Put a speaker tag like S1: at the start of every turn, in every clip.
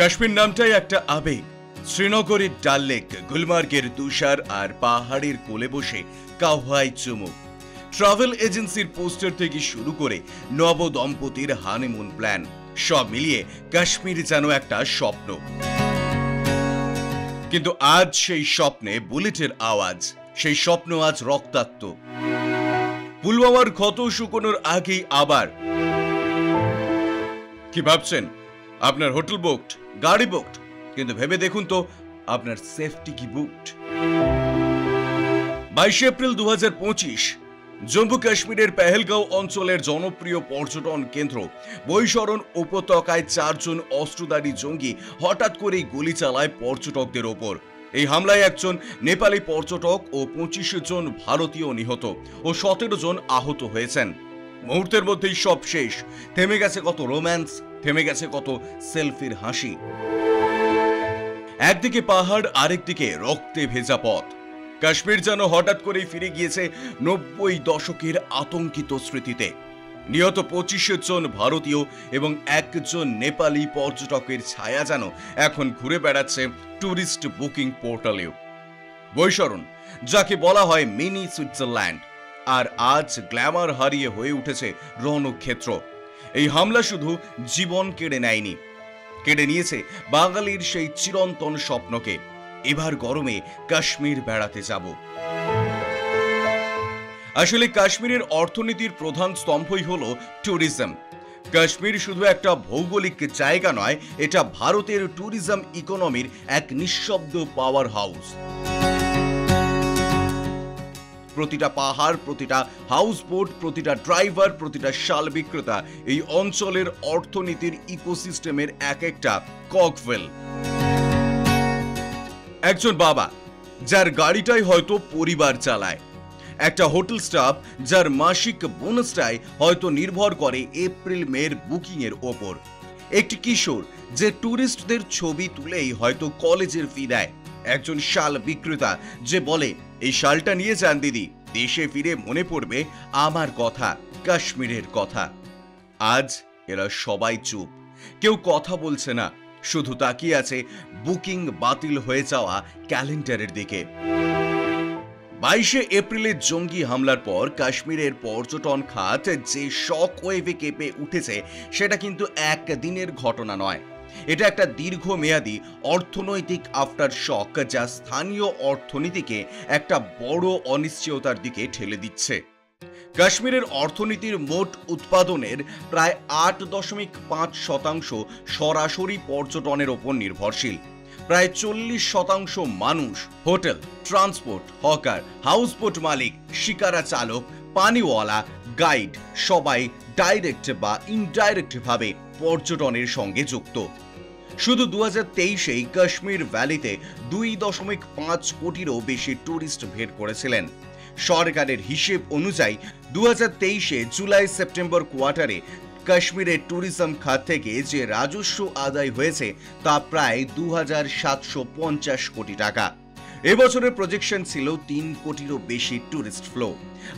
S1: কাশ্মীর নামটাই একটা আবেগ। শ্রীনগরের ডাল লেক, গুলমার্গের তুষার আর পাহাড়ের কোলে বসে কাওয়াই চুমুক। ট্রাভেল এজেন্সির পোস্টার থেকে শুরু করে নব দম্পতির হানিমুন প্ল্যান, সব মিলিয়ে কাশ্মীর যেন একটা স্বপ্ন। কিন্তু আজ সেই স্বপ্নে বুলেটের আওয়াজ, সেই স্বপ্ন আজ রক্তাক্ত। পুলওয়ামার ক্ষত শুকোনোর আগেই আবার কি ভাবছেন? আপনার হোটেল বুকড, গাড়ি বুকড, কিন্তু ভেবে দেখুন তো আপনার সেফটি কি বুকড? 22 এপ্রিল 2025 জম্মু কাশ্মীরের পেহেলগাঁও অঞ্চলের জনপ্রিয় পর্যটন কেন্দ্র বৈশরণ উপত্যকায় 4 জন অস্ত্রধারী জঙ্গি হঠাৎ করেই গুলি চালায় পর্যটকদের ওপর। এই হামলায় একজন নেপালি পর্যটক ও 25 জন ভারতীয় নিহত ও 17 জন আহত হয়েছেন। মুহূর্তের মধ্যেই সব শেষ। থেমে গেছে কত রোম্যান্স, থেমে গেছে কত সেলফির হাসি। একদিকে পাহাড়, আরেকদিকে রক্তে ভেজা পথ। কাশ্মীর যেন হঠাৎ করেই ফিরে গিয়েছে 90 দশকের আতঙ্কিত স্মৃতিতে। নিহত 25 জন ভারতীয় এবং 1 জন নেপালি পর্যটকের ছায়া যেন এখন ঘুরে বেড়াচ্ছে ট্যুরিস্ট বুকিং পোর্টালেও। বৈশরণ, যাকে বলা হয় মিনি সুইজারল্যান্ড, আর আজ গ্ল্যামার হারিয়ে হয়ে উঠেছে রণক্ষেত্র। এই হামলা শুধু জীবন কেড়ে নেয়নি, কেড়ে নিয়েছে বাঙালির সেই চিরন্তন স্বপ্নকে। এবার গরমে কাশ্মীর বেড়াতে যাব। আসলে কাশ্মীরের অর্থনীতির প্রধান স্তম্ভই হলো ট্যুরিজম। কাশ্মীর শুধু একটা ভৌগোলিক জায়গা নয়, এটা ভারতের ট্যুরিজম ইকোনমির এক নিঃশব্দ পাওয়ার হাউস। প্রতিটা পাহাড়, প্রতিটা হাউসবোট, প্রতিটা ড্রাইভার, প্রতিটা শাল বিক্রেতা এই অঞ্চলের অর্থনীতির ইকোসিস্টেমের এক একটা কগওয়েল। একজন বাবা যার গাড়িটাই হয়তো পরিবার চালায়, একটা হোটেল স্টাফ যার মাসিক বোনাসটাই হয়তো নির্ভর করে এপ্রিল মের বুকিং এর ওপর, একটি কিশোর যে ট্যুরিস্টদের ছবি তুলেই হয়তো কলেজের ফি দেয়, একজন শাল বিক্রেতা যে বলে এই শালটা নিয়ে যান দিদি, দেশে ফিরে মনে পড়বে আমার কথা, কাশ্মীরের কথা। আজ এরা সবাই চুপ, কেউ কথা বলছে না, শুধু তাকিয়ে আছে বুকিং বাতিল হয়ে যাওয়া ক্যালেন্ডারের দিকে। 22 এপ্রিলের জঙ্গি হামলার পর কাশ্মীরের পর্যটন খাত যে শক ওয়েভে কেঁপে উঠেছে, সেটা কিন্তু একদিনের ঘটনা নয়। এটা একটা দীর্ঘমেয়াদী অর্থনৈতিক আফটার শক, যা স্থানীয় অর্থনীতিকে একটা বড় অনিশ্চয়তার দিকে ঠেলে দিচ্ছে। কাশ্মীরের অর্থনীতির মোট উৎপাদনের প্রায় 8.5% সরাসরি পর্যটনের ওপর নির্ভরশীল। প্রায় 40% মানুষ হোটেল, ট্রান্সপোর্ট, হকার, হাউসবোট মালিক, শিকারা চালক, পানিওয়ালা, গাইড সবাই ডাইরেক্ট বা ইনডাইরেক্ট ভাবে পর্যটনের সঙ্গে যুক্ত। শুধু 2023-এই কাশ্মীর ভ্যালিতে 2.5 কোটিরও বেশি ট্যুরিস্ট ভিড় করেছিলেন। সরকারের হিসেব অনুযায়ী 2023-এ জুলাই সেপ্টেম্বর কোয়ার্টারে কাশ্মীরের ট্যুরিজম খাত থেকে যে রাজস্ব আদায় হয়েছে তা প্রায় 2750 কোটি টাকা। এবছরের প্রজেকশন ছিল 3 কোটিরও বেশি ট্যুরিস্ট ফ্লো,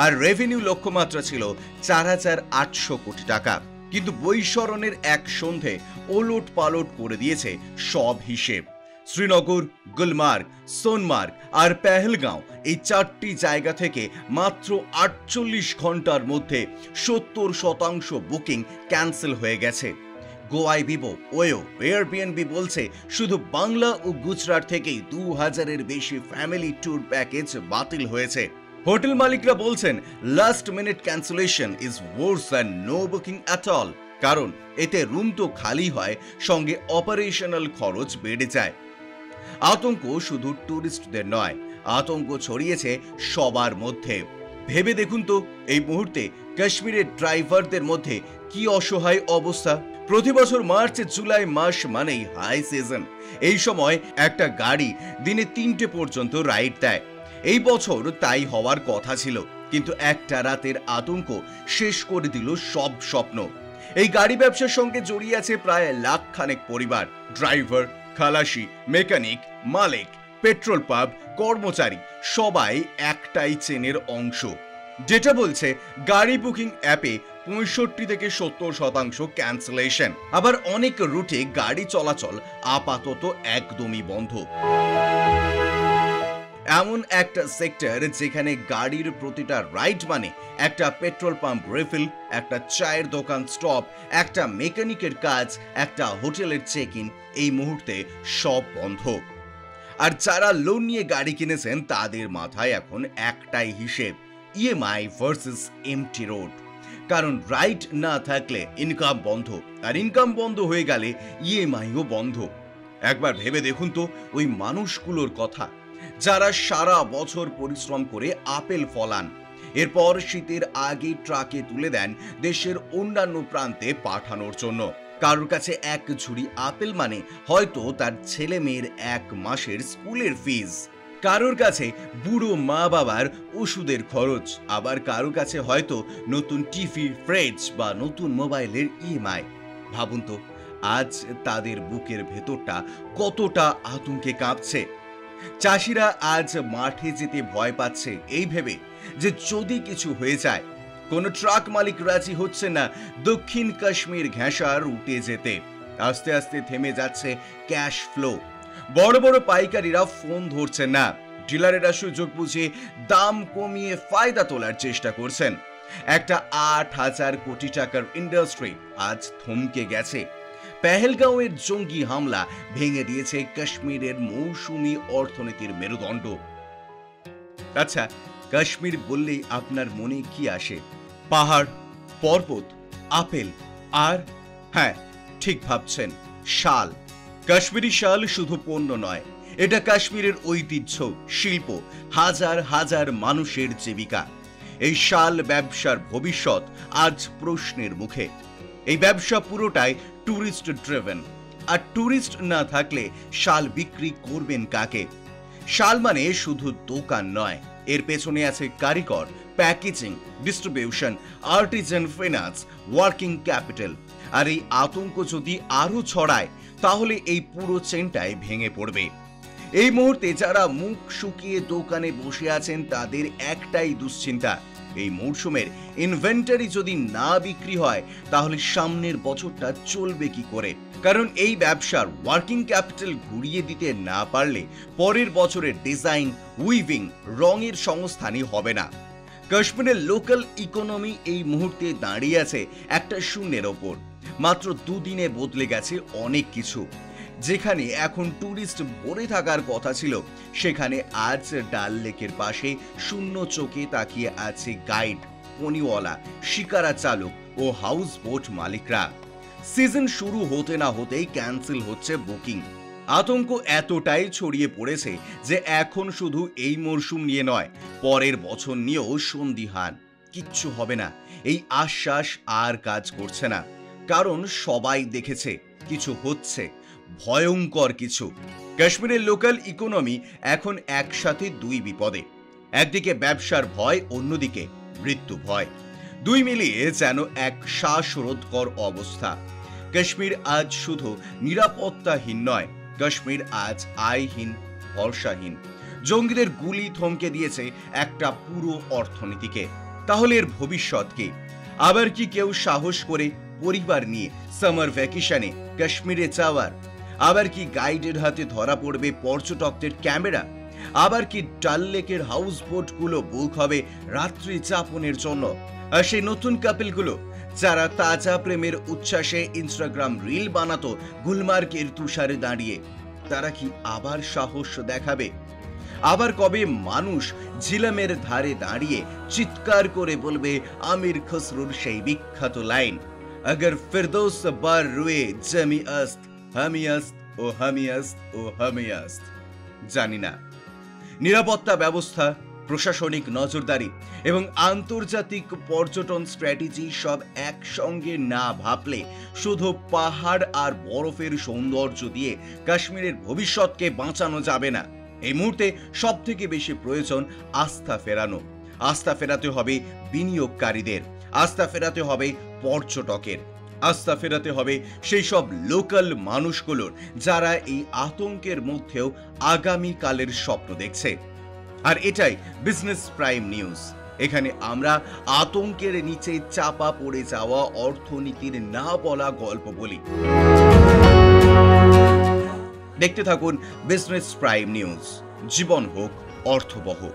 S1: আর রেভিনিউ লক্ষ্যমাত্রা ছিল 4800 কোটি টাকা। কিন্তু বৈশরণের এক সন্ধে ওলট পালট করে দিয়েছে সব হিসেব। শ্রীনগর, গুলমার্গ, সোনমার্গ আর পেহেলগাঁও এই 4টি জায়গা থেকে মাত্র 48 ঘন্টার মধ্যে 70% বুকিং ক্যান্সেল হয়ে গেছে। গোয়াই ভিভো, ওয়ো, এয়ারবিএনবি বলছে শুধু বাংলা ও গুজরাট থেকেই 2000-এর বেশি ফ্যামিলি ট্যুর প্যাকেজ বাতিল হয়েছে। হোটেল মালিকরা বলছেন last minute cancellation is worse than no booking at all, কারণ এতে রুম তো খালি হয়, সঙ্গে অপারেশনাল খরচ বেড়ে যায়। আতঙ্ক শুধু ট্যুরিস্টদের নয়, আতঙ্ক ছড়িয়েছে সবার মধ্যে। ভেবে দেখুন তো এই মুহূর্তে কাশ্মীরের ড্রাইভারদের মধ্যে কি অসহায় অবস্থা। প্রতি বছর মার্চ জুলাই মাস মানেই হাই সিজন। এই সময় একটা গাড়ি দিনে 3টে পর্যন্ত রাইড দেয়। এই বছর তাই হওয়ার কথা ছিল, কিন্তু একটা রাতের আতঙ্ক শেষ করে দিল সব স্বপ্ন। এই গাড়ি ব্যবসার সঙ্গে জড়িয়ে আছে প্রায় লাখখানেক পরিবার। ড্রাইভার, খালাসি, মেকানিক, মালিক, পেট্রোল পাম্প কর্মচারী সবাই একটাই চেনের অংশ। যেটা বলছে গাড়ি বুকিং অ্যাপে 65 থেকে 70% ক্যান্সেলেশন। আবার অনেক রুটে গাড়ি চলাচল আপাতত একদমই বন্ধ। এমন একটা সেক্টর যেখানে গাড়ির প্রতিটা রাইড মানে একটা পেট্রোল পাম্প রিফিল, একটা চায়ের দোকান স্টপ, একটা মেকানিকের কাজ, একটা হোটেলের চেক ইন, এই মুহূর্তে সব বন্ধ। আর যারা লোন নিয়ে গাড়ি কিনেছেন তাদের মাথায় এখন একটাই হিসেব, ইএমআই ভার্সেস এমটি রোড। কারণ রাইড না থাকলে ইনকাম বন্ধ, আর ইনকাম বন্ধ হয়ে গেলে ইএমআইও বন্ধ। একবার ভেবে দেখুন তো ওই মানুষগুলোর কথা যারা সারা বছর পরিশ্রম করে আপেল ফলান, এরপর শীতের আগে ট্রাকে তুলে দেন দেশের অন্যান্য প্রান্তে পাঠানোর জন্য। কারোর কাছে এক ঝুড়ি আপেল মানে হয়তো তার ছেলে মেয়ের 1 মাসের স্কুলের ফিজ, কারোর কাছে বুড়ো মা বাবার ওষুধের খরচ, আবার কারোর কাছে হয়তো নতুন টিভি, ফ্রিজ বা নতুন মোবাইলের ইএমআই। ভাবুন তো আজ তাদের বুকের ভেতরটা কতটা আতঙ্কে কাঁপছে। চাষিরা আজ মাঠে যেতে ভয় পাচ্ছে এই ভেবে যে যদি কিছু হয়ে যায়। কোনো ট্রাক মালিক রাজি হচ্ছে না দক্ষিণ কাশ্মীর ঘেঁষা রুটে যেতে। আস্তে আস্তে থেমে যাচ্ছে ক্যাশ ফ্লো। বড় বড় পাইকারিরা ফোন ধরছে না, ডিলারেরা সুযোগ বুঝে দাম কমিয়ে ফায়দা তোলার চেষ্টা করছেন। একটা 8,000 কোটি টাকার ইন্ডাস্ট্রি আজ থমকে গেছে। পেহেলগাঁওয়ের জঙ্গি হামলা ভেঙে দিয়েছে কাশ্মীরের মৌসুমী অর্থনীতির মেরুদণ্ড। আচ্ছা, কাশ্মীর বললেই আপনার মনে কি আসে? পাহাড়, পর্বত, আপেল আর হ্যাঁ, ঠিক ভাবছেন, শাল। কাশ্মীরি শাল শুধু পণ্য নয়, এটা কাশ্মীরের ঐতিহ্য, শিল্প, হাজার হাজার মানুষের জীবিকা। এই শাল ব্যবসার ভবিষ্যৎ আজ প্রশ্নের মুখে। এই ব্যবসা পুরোটাই ট্যুরিস্ট ড্রিভেন, আর ট্যুরিস্ট না থাকলে শাল বিক্রি করবেন কাকে? শাল মানে শুধু দোকান নয়, এর পেছনে আছে কারিগর, packaging, distribution, artisan, finance, working capital. আর এই আতঙ্ক যদি আরো ছড়ায় তাহলে এই পুরো চেনটাই ভেঙে পড়বে। এই মুহূর্তে যারা মুখ শুকিয়ে দোকানে বসে আছেন তাদের একটাই দুশ্চিন্তা, এই মৌসুমের ইনভেন্টরি যদি না বিক্রি হয় তাহলে সামনের বছরটা চলবে কি করে? কারণ এই ব্যবসার ওয়ার্কিং ক্যাপিটাল ঘুরিয়ে দিতে না পারলে পরের বছরের ডিজাইন, উইভিং, রঙের সংস্থানই হবে না। কাশ্মীরের লোকাল ইকোনমি এই মুহূর্তে দাঁড়িয়ে আছে একটা শূন্যের ওপর। মাত্র 2 দিনে বদলে গেছে অনেক কিছু। যেখানে এখন ট্যুরিস্ট ভরে থাকার কথা ছিল সেখানে আজ ডাল লেকের পাশে শূন্য চোখে তাকিয়ে আছে গাইড, পনিওয়ালা, শিকারা চালক ও হাউস বোট মালিকরা। সিজন শুরু হতে না হতেই ক্যান্সেল হচ্ছে বুকিং। আতঙ্ক এতটাই ছড়িয়ে পড়েছে যে এখন শুধু এই মরশুম নিয়ে নয়, পরের বছর নিয়েও সন্দিহান। কিচ্ছু হবে না, এই আশ্বাস আর কাজ করছে না। কারণ সবাই দেখেছে কিছু হচ্ছে, ভয়ঙ্কর কিছু। কাশ্মীরের লোকাল ইকোনমি এখন একসাথে 2 বিপদে। একদিকে ব্যবসার ভয়, অন্যদিকে মৃত্যু ভয়। 2 মিলিয়ে যেন এক শ্বাসরোধকর অবস্থা। কাশ্মীর আজ শুধু নিরাপত্তাহীন নয়, কাশ্মীর আজ আয়হীন, ভরসাহীন। জঙ্গিদের গুলি থমকে দিয়েছে একটা পুরো অর্থনীতিকে। তাহলে এর ভবিষ্যৎ কি? আবার কি কেউ সাহস করে পরিবার নিয়ে সামার ভ্যাকেশনে কাশ্মীরে যাওয়ার? আবার কি গাইডের হাতে ধরা পড়বে পর্যটকদের ক্যামেরা? আবার কি ডাল লেকের হাউস বোটগুলো বুক হবে রাত্রি যাপনের জন্য? আর সেই নতুন কাপলগুলো যারা তাজা প্রেমের উচ্ছ্বাসে ইনস্টাগ্রাম রিল বানাতো গুলমার্গের তুষারে দাঁড়িয়ে, তারা কি আবার সাহস দেখাবে? আবার কবে মানুষ ঝিলামের ধারে দাঁড়িয়ে চিৎকার করে বলবে আমির খসরুর সেই বিখ্যাত লাইন, अगर फिरदौस বার রুয়ে জমি আস্ত, হামি আস্ত ও হামি আস্ত ও হামি আস্ত। জানি না। নিরাপত্তা ব্যবস্থা, প্রশাসনিক নজরদারি এবং আন্তর্জাতিক পর্যটন স্ট্র্যাটেজি সব একসঙ্গে না ভাবলে শুধু পাহাড় আর বরফের সৌন্দর্য দিয়ে কাশ্মীরের ভবিষ্যৎকে বাঁচানো যাবে না। এই মুহূর্তে সব থেকে বেশি প্রয়োজন আস্থা ফেরানো। আস্থা ফেরাতে হবে বিনিয়োগকারীদের, আস্থা ফেরাতে হবে পর্যটকের, আস্থা ফেরাতে হবে সেই সব লোকাল মানুষগুলোর যারা এই আতঙ্কের মধ্যেও আগামী কালের স্বপ্ন দেখছে। আর এটাই বিজনেস প্রাইম নিউজ। এখানে আমরা আতঙ্কের নিচে চাপা পড়ে যাওয়া অর্থনীতির না বলা গল্প বলি। দেখতে থাকুন বিজনেস প্রাইম নিউজ। জীবন হোক অর্থবহ।